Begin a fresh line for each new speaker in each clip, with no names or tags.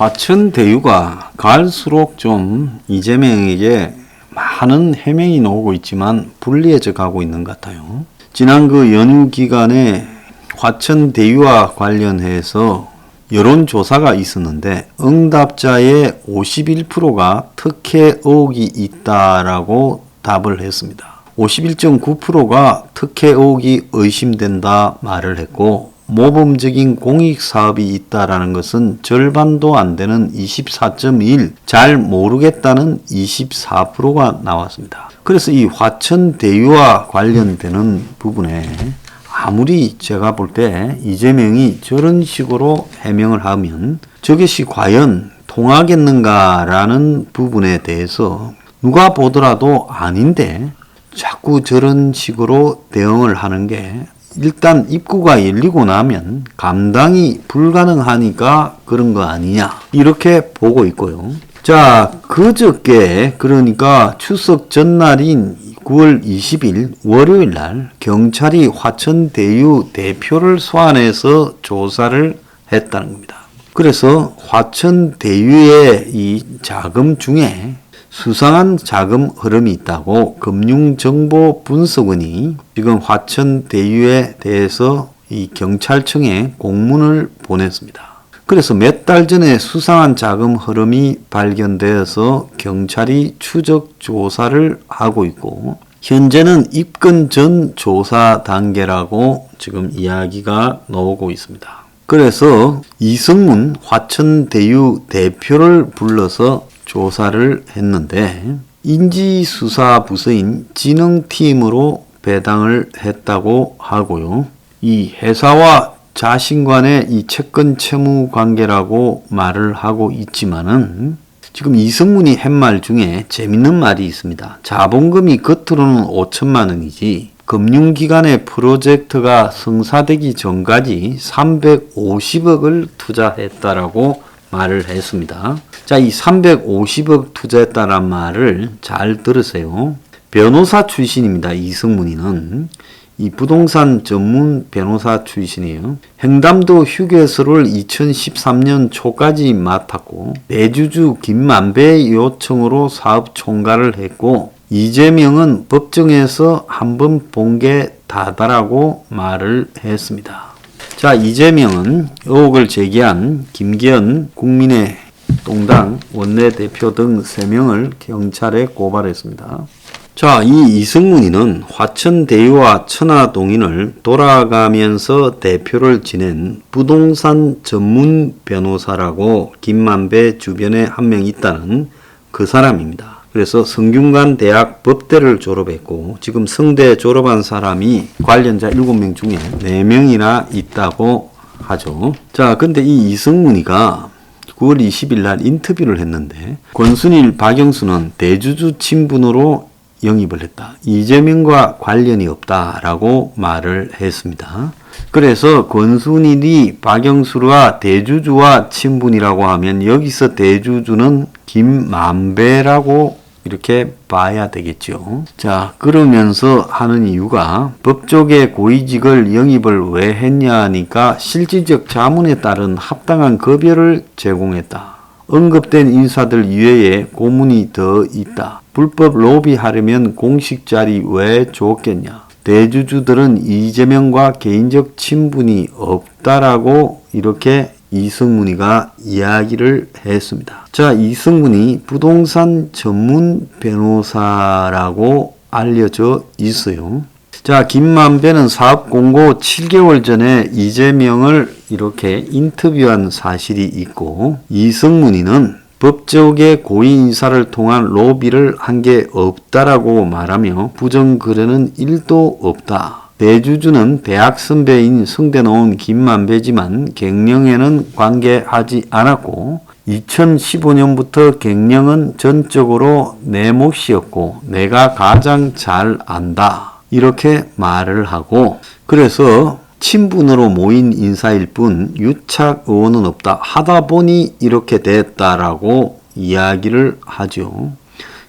화천대유가 갈수록 좀 이재명에게 많은 해명이 나오고 있지만 불리해져 가고 있는 것 같아요. 지난 그 연휴 기간에 화천대유와 관련해서 여론조사가 있었는데 응답자의 51%가 특혜 의혹이 있다라고 답을 했습니다. 51.9%가 특혜 의혹이 의심된다 말을 했고, 모범적인 공익사업이 있다라는 것은 절반도 안 되는 24.1, 잘 모르겠다는 24%가 나왔습니다. 그래서 이 화천대유와 관련되는 부분에 아무리 제가 볼 때 이재명이 저런 식으로 해명을 하면 저것이 과연 통하겠는가라는 부분에 대해서 누가 보더라도 아닌데 자꾸 저런 식으로 대응을 하는 게 일단 입구가 열리고 나면 감당이 불가능하니까 그런 거 아니냐, 이렇게 보고 있고요. 자, 그저께 그러니까 추석 전날인 9월 20일 월요일 날 경찰이 화천대유 대표를 소환해서 조사를 했다는 겁니다. 그래서 화천대유의 이 자금 중에 수상한 자금 흐름이 있다고 금융정보분석원이 지금 화천대유에 대해서 이 경찰청에 공문을 보냈습니다. 그래서 몇 달 전에 수상한 자금 흐름이 발견되어서 경찰이 추적 조사를 하고 있고, 현재는 입건 전 조사 단계라고 지금 이야기가 나오고 있습니다. 그래서 이성문 화천대유 대표를 불러서 조사를 했는데 인지수사부서인 진흥팀으로 배당을 했다고 하고요. 이 회사와 자신 간의 이 채권 채무 관계라고 말을 하고 있지만은 지금 이성문이 한 말 중에 재밌는 말이 있습니다. 자본금이 겉으로는 5천만 원이지 금융기관의 프로젝트가 성사되기 전까지 350억을 투자했다라고 말을 했습니다. 자, 이 350억 투자했다는 말을 잘 들으세요. 변호사 출신입니다. 이성문이는 이 부동산 전문 변호사 출신이에요. 횡담도 휴게소를 2013년 초까지 맡았고, 대주주 김만배 요청으로 사업 총괄을 했고, 이재명은 법정에서 한번 본 게 다다라고 말을 했습니다. 자, 이재명은 의혹을 제기한 김기현 국민의동당 원내대표 등 3명을 경찰에 고발했습니다. 자, 이 이성문이는 화천대유와 천화동인을 돌아가면서 대표를 지낸 부동산 전문 변호사라고 김만배 주변에 한 명 있다는 그 사람입니다. 그래서 성균관 대학 법대를 졸업했고 지금 성대 졸업한 사람이 관련자 7명 중에 4명이나 있다고 하죠. 자, 근데 이 이성문이가 9월 20일 날 인터뷰를 했는데 권순일, 박영수는 대주주 친분으로 영입을 했다. 이재명과 관련이 없다라고 말을 했습니다. 그래서 권순일이 박영수와 대주주와 친분이라고 하면 여기서 대주주는 김만배라고 이렇게 봐야 되겠죠. 자, 그러면서 하는 이유가 법조계 고위직을 영입을 왜 했냐 하니까 실질적 자문에 따른 합당한 급여를 제공했다. 언급된 인사들 이외에 고문이 더 있다. 불법 로비하려면 공식 자리 왜 줬겠냐. 대주주들은 이재명과 개인적 친분이 없다라고 이렇게 이성문이가 이야기를 했습니다. 자, 이성문이 부동산 전문 변호사라고 알려져 있어요. 자, 김만배는 사업 공고 7개월 전에 이재명을 이렇게 인터뷰한 사실이 있고, 이성문이는 법조계 고위 인사를 통한 로비를 한 게 없다라고 말하며 부정 거래는 1도 없다. 대주주는 대학 선배인 성대노원 김만배지만 갱령에는 관계하지 않았고 2015년부터 갱령은 전적으로 내 몫이었고 내가 가장 잘 안다. 이렇게 말을 하고, 그래서 친분으로 모인 인사일 뿐 유착 의원은 없다. 하다 보니 이렇게 됐다라고 이야기를 하죠.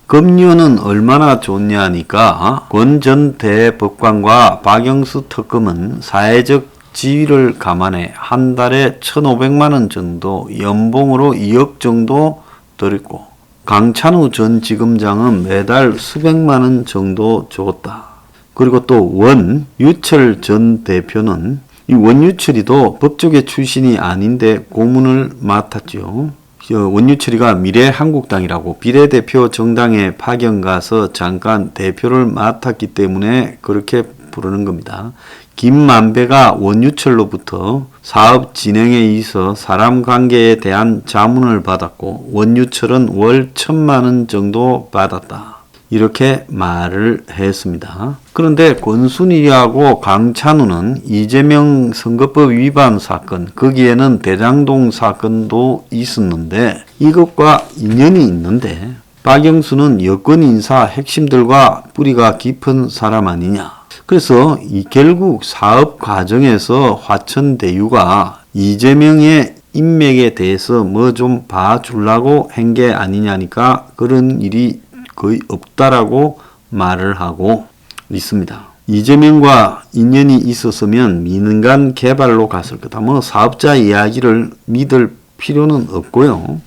급료는 얼마나 좋냐니까 권 전 대법관과 박영수 특검은 사회적 지위를 감안해 한 달에 1,500만 원 정도, 연봉으로 2억 정도 들었고, 강찬우 전 지검장은 매달 수백만 원 정도 줬다. 그리고 또 원유철 전 대표는 이 원유철이도 법조계 출신이 아닌데 고문을 맡았죠. 원유철이가 미래한국당이라고 비례대표 정당에 파견 가서 잠깐 대표를 맡았기 때문에 그렇게 부르는 겁니다. 김만배가 원유철로부터 사업 진행에 있어 사람 관계에 대한 자문을 받았고 원유철은 월 1,000만 원 정도 받았다. 이렇게 말을 했습니다. 그런데 권순일하고 강찬우는 이재명 선거법 위반 사건, 거기에는 대장동 사건도 있었는데 이것과 인연이 있는데 박영수는 여권 인사 핵심들과 뿌리가 깊은 사람 아니냐. 그래서 결국 사업 과정에서 화천대유가 이재명의 인맥에 대해서 뭐 좀 봐주려고 한 게 아니냐니까 그런 일이 거의 없다라고 말을 하고 있습니다. 이재명과 인연이 있었으면 민간 개발로 갔을 거다. 뭐 사업자 이야기를 믿을 필요는 없고요.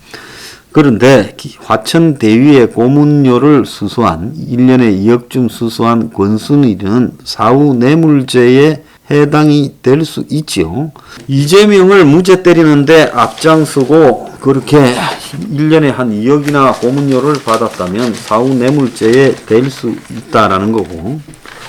그런데 화천대유의 고문료를 수수한 1년에 2억쯤 수수한 권순일은 사후 뇌물죄에 해당이 될 수 있지요. 이재명을 무죄 때리는데 앞장서고 그렇게 1년에 한 2억이나 고문료를 받았다면 사후 뇌물죄에 될 수 있다라는 거고,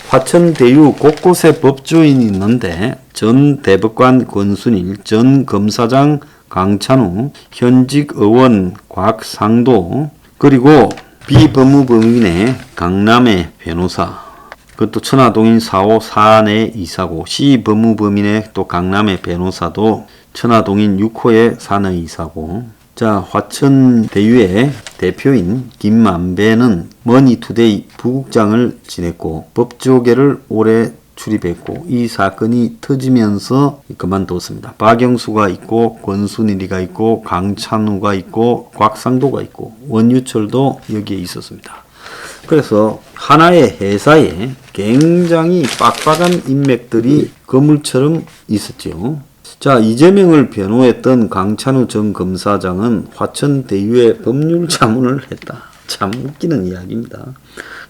화천대유 곳곳에 법조인이 있는데 전 대법관 권순일, 전 검사장 강찬우, 현직 의원 곽상도, 그리고 비법무법인의 강남의 변호사, 그것도 천화동인 4호 사내 이사고, 시법무법인의 또 강남의 변호사도 천화동인 6호의 사내 이사고, 자, 화천대유의 대표인 김만배는 머니투데이 부국장을 지냈고 법조계를 오래 출입했고 이 사건이 터지면서 그만뒀습니다. 박영수가 있고 권순일이가 있고 강찬우가 있고 곽상도가 있고 원유철도 여기에 있었습니다. 그래서 하나의 회사에 굉장히 빡빡한 인맥들이 거물처럼 있었죠. 자, 이재명을 변호했던 강찬우 전 검사장은 화천대유의 법률 자문을 했다. 참 웃기는 이야기입니다.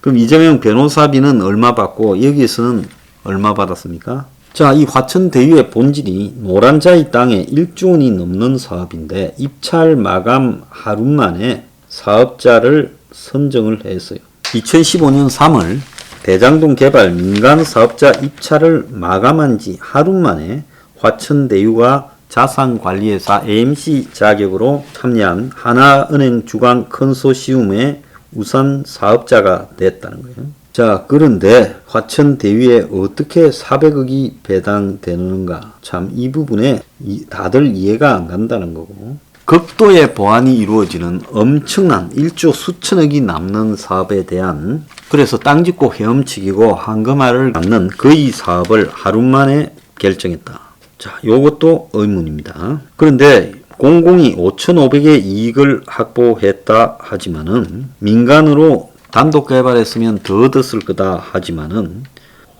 그럼 이재명 변호사비는 얼마 받고 여기에서는 얼마 받았습니까? 자, 이 화천대유의 본질이 노란자이 땅에 1조 원이 넘는 사업인데 입찰 마감 하루 만에 사업자를 선정을 했어요. 2015년 3월 대장동 개발 민간 사업자 입찰을 마감한 지 하루 만에 화천대유가 자산관리회사 AMC 자격으로 참여한 하나은행 주관 컨소시움의 우선 사업자가 됐다는 거예요. 자, 그런데 화천대유에 어떻게 400억이 배당되는가? 참 이 부분에 다들 이해가 안 간다는 거고, 극도의 보완이 이루어지는 엄청난 1조 수천억이 남는 사업에 대한, 그래서 땅 짓고 헤엄치기고 황금알을 갖는 거의 사업을 하루 만에 결정했다. 자, 요것도 의문입니다. 그런데 공공이 5,500의 이익을 확보했다 하지만은 민간으로 단독 개발했으면 더 얻었을 거다 하지만은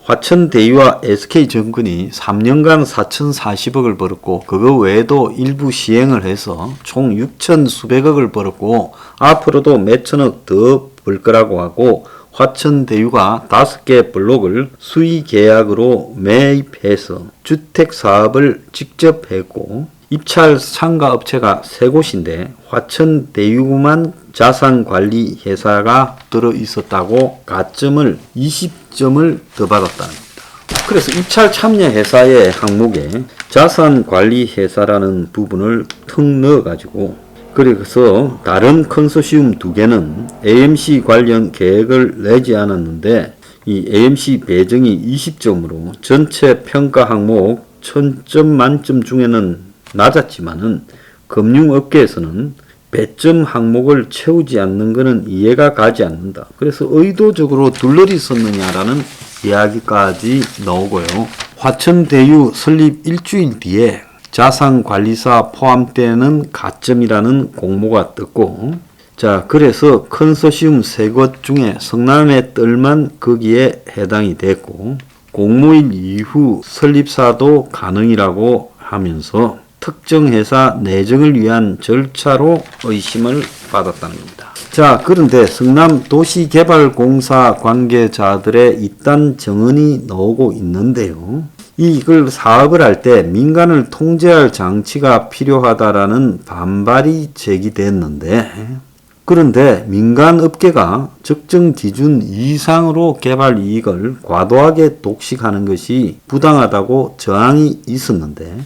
화천대유와 SK증권이 3년간 4,040억을 벌었고 그거 외에도 일부 시행을 해서 총 6천 수백억을 벌었고 앞으로도 몇천억 더 벌 거라고 하고, 화천대유가 5개 블록을 수의 계약으로 매입해서 주택 사업을 직접 했고 입찰 참가 업체가 3곳인데 화천대유만 자산관리 회사가 들어 있었다고 가점을 20점을 더 받았다는 겁니다. 그래서 입찰 참여 회사의 항목에 자산관리 회사라는 부분을 턱 넣어 가지고, 그래서 다른 컨소시움 2개는 AMC 관련 계획을 내지 않았는데 이 AMC 배정이 20점으로 전체 평가 항목 1000점 만점 중에는 낮았지만은 금융업계에서는 배점 항목을 채우지 않는 것은 이해가 가지 않는다. 그래서 의도적으로 둘러리 썼느냐라는 이야기까지 나오고요. 화천대유 설립 일주일 뒤에 자산관리사 포함되는 가점이라는 공모가 떴고, 자, 그래서 컨소시움 3곳 중에 성남의 뜰만 거기에 해당이 됐고, 공모일 이후 설립사도 가능이라고 하면서 특정 회사 내정을 위한 절차로 의심을 받았다는 겁니다. 자, 그런데 성남도시개발공사 관계자들의 이딴 정언이 나오고 있는데요. 이걸 사업을 할 때 민간을 통제할 장치가 필요하다라는 반발이 제기됐는데, 그런데 민간 업계가 적정 기준 이상으로 개발 이익을 과도하게 독식하는 것이 부당하다고 저항이 있었는데,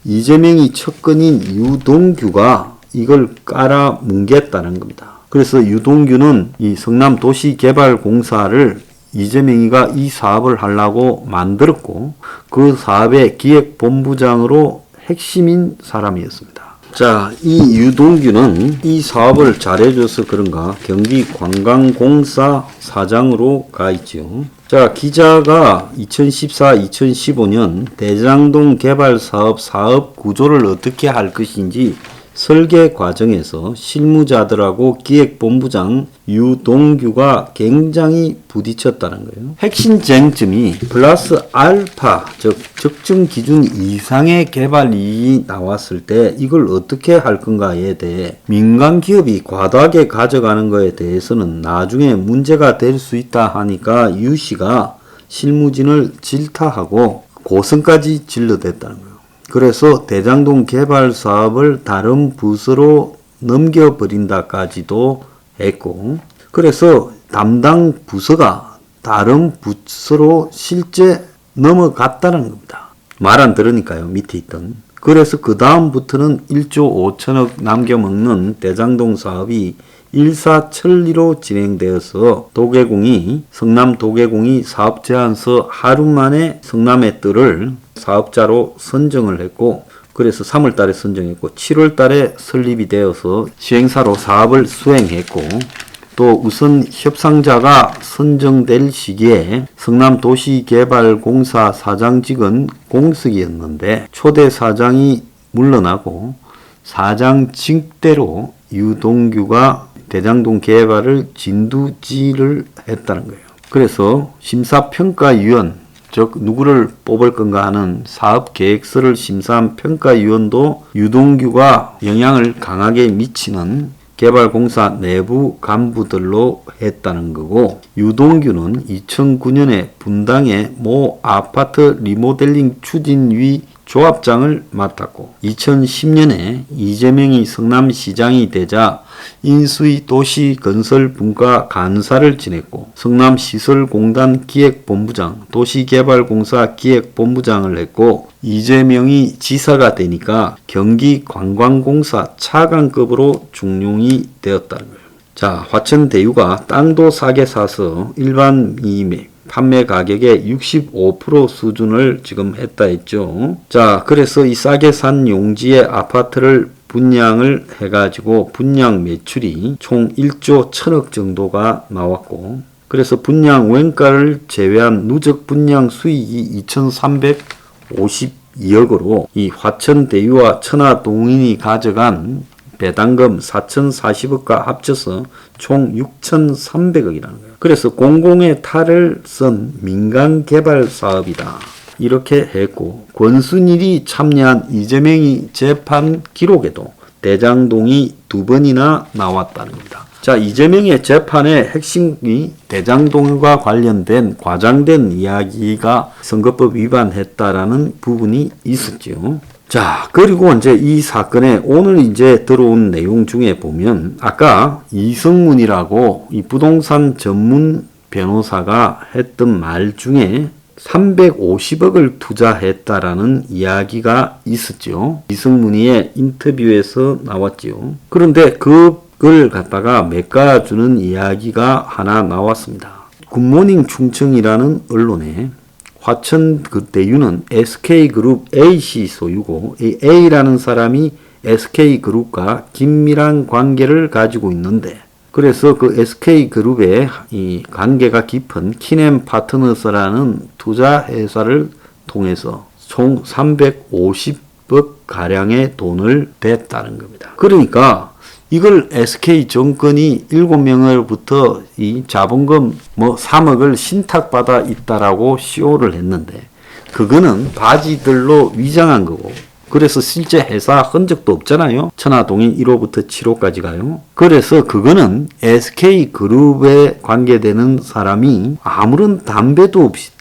이재명이 측근인 유동규가 이걸 깔아뭉갰다는 겁니다. 그래서 유동규는 이 성남도시개발공사를 이재명이가 이 사업을 하려고 만들었고 그 사업의 기획본부장으로 핵심인 사람이었습니다. 자, 이 유동규는 이 사업을 잘해줘서 그런가 경기관광공사 사장으로 가 있죠. 자, 기자가 2014-2015년 대장동 개발사업 사업 구조를 어떻게 할 것인지 설계 과정에서 실무자들하고 기획본부장 유동규가 굉장히 부딪혔다는 거예요. 핵심 쟁점이 플러스 알파, 즉 적정 기준 이상의 개발 이익이 나왔을 때 이걸 어떻게 할 건가에 대해 민간 기업이 과도하게 가져가는 것에 대해서는 나중에 문제가 될 수 있다 하니까 유 씨가 실무진을 질타하고 고성까지 질러댔다는 거예요. 그래서 대장동 개발 사업을 다른 부서로 넘겨버린다까지도 했고, 그래서 담당 부서가 다른 부서로 실제 넘어갔다는 겁니다. 말 안 들으니까요, 밑에 있던. 그래서 그 다음부터는 1조 5천억 남겨먹는 대장동 사업이 일사천리로 진행되어서 성남도계공이 사업제안서 하루 만에 성남의 뜰을 사업자로 선정을 했고, 그래서 3월 달에 선정했고 7월 달에 설립이 되어서 시행사로 사업을 수행했고, 또 우선 협상자가 선정될 시기에 성남도시개발공사 사장직은 공석이었는데 초대 사장이 물러나고 사장직대로 유동규가 대장동 개발을 진두지휘를 했다는 거예요. 그래서 심사평가위원, 즉 누구를 뽑을 건가 하는 사업계획서를 심사한 평가위원도 유동규가 영향을 강하게 미치는 개발공사 내부 간부들로 했다는 거고, 유동규는 2009년에 분당의 모 아파트 리모델링 추진위 조합장을 맡았고 2010년에 이재명이 성남시장이 되자 인수위 도시건설분과 간사를 지냈고 성남시설공단 기획본부장, 도시개발공사 기획본부장을 했고 이재명이 지사가 되니까 경기관광공사 차관급으로 중용이 되었다는 거예요. 자, 화천대유가 땅도 싸게 사서 일반 판매 가격의 65% 수준을 지금 했다 했죠. 자, 그래서 이 싸게 산 용지의 아파트를 분양을 해가지고 분양 매출이 총 1조 1000억 정도가 나왔고, 그래서 분양 원가를 제외한 누적 분양 수익이 2352억으로 이 화천대유와 천하동인이 가져간 배당금 4040억과 합쳐서 총 6300억이라는 거예요. 그래서 공공의 탈을 쓴 민간 개발 사업이다, 이렇게 했고, 권순일이 참여한 이재명이 재판 기록에도 대장동이 2번이나 나왔다는 겁니다. 자, 이재명의 재판의 핵심이 대장동과 관련된 과장된 이야기가 선거법 위반했다라는 부분이 있었죠. 자, 그리고 이제 이 사건에 오늘 이제 들어온 내용 중에 보면 아까 이성문이라고 이 부동산 전문 변호사가 했던 말 중에 350억을 투자했다라는 이야기가 있었죠. 이성문이의 인터뷰에서 나왔죠. 그런데 그걸 갖다가 메꿔주는 이야기가 하나 나왔습니다. 굿모닝 충청이라는 언론에 화천대유는 SK그룹 A씨 소유고, 이 A라는 사람이 SK그룹과 긴밀한 관계를 가지고 있는데, 그래서 그 SK그룹의 이 관계가 깊은 키넴 파트너스라는 투자회사를 통해서 총 350억 가량의 돈을 댔다는 겁니다. 그러니까 이걸 SK 정권이 7명으로부터 이 자본금 3억을 신탁받아 있다라고 쇼를 했는데 그거는 바지들로 위장한 거고 그래서 실제 회사 흔적도 없잖아요. 천화동인 1호부터 7호까지 가요. 그래서 그거는 SK그룹에 관계되는 사람이 아무런 담보도 없이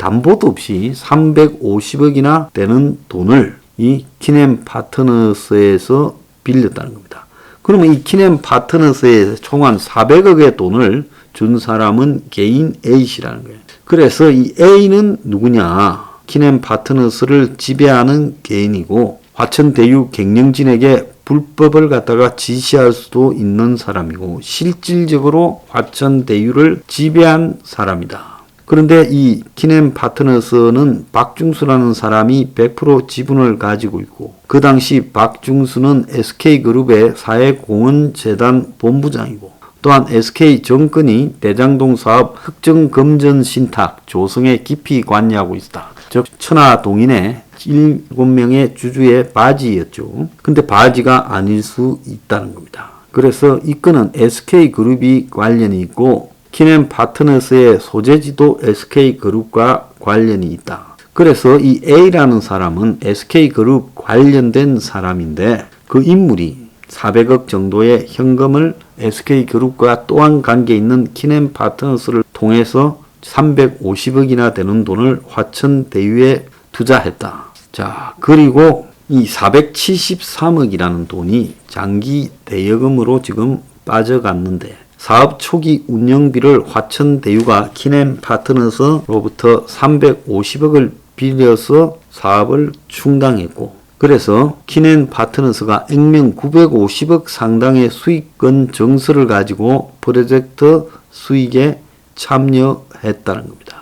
350억이나 되는 돈을 이 키넨 파트너스에서 빌렸다는 겁니다. 그러면 이 키넨 파트너스에 총 한 400억의 돈을 준 사람은 개인 A씨라는 거예요. 그래서 이 A는 누구냐? 키넨 파트너스를 지배하는 개인이고 화천대유 경영진에게 불법을 갖다가 지시할 수도 있는 사람이고 실질적으로 화천대유를 지배한 사람이다. 그런데 이 키넨 파트너스는 박중수라는 사람이 100% 지분을 가지고 있고 그 당시 박중수는 SK그룹의 사회공헌재단 본부장이고 또한 SK정권이 대장동 사업 흑정금전 신탁 조성에 깊이 관여하고 있다. 즉 천하동인의 7명의 주주의 바지였죠. 근데 바지가 아닐 수 있다는 겁니다. 그래서 이 건은 SK그룹이 관련이 있고 키넨 파트너스의 소재지도 SK그룹과 관련이 있다. 그래서 이 A라는 사람은 SK그룹 관련된 사람인데 그 인물이 400억 정도의 현금을 SK그룹과 또한 관계 있는 키넨 파트너스를 통해서 350억이나 되는 돈을 화천대유에 투자했다. 자, 그리고 이 473억이라는 돈이 장기 대여금으로 지금 빠져갔는데 사업 초기 운영비를 화천대유가 키넨 파트너스로부터 350억을 빌려서 사업을 충당했고 그래서 키넨 파트너스가 액면 950억 상당의 수익권 정서를 가지고 프로젝트 수익에 참여했다는 겁니다.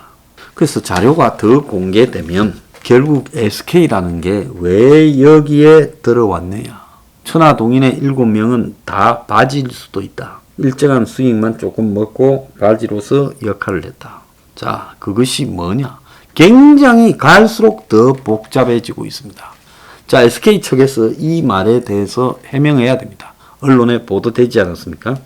그래서 자료가 더 공개되면 결국 SK라는 게 왜 여기에 들어왔느냐. 천하동인의 7명은 다 바지일 수도 있다. 일정한 수익만 조금 먹고 바지로서 역할을 했다. 자, 그것이 뭐냐. 굉장히 갈수록 더 복잡해지고 있습니다. 자, SK 측에서 이 말에 대해서 해명해야 됩니다. 언론에 보도되지 않았습니까?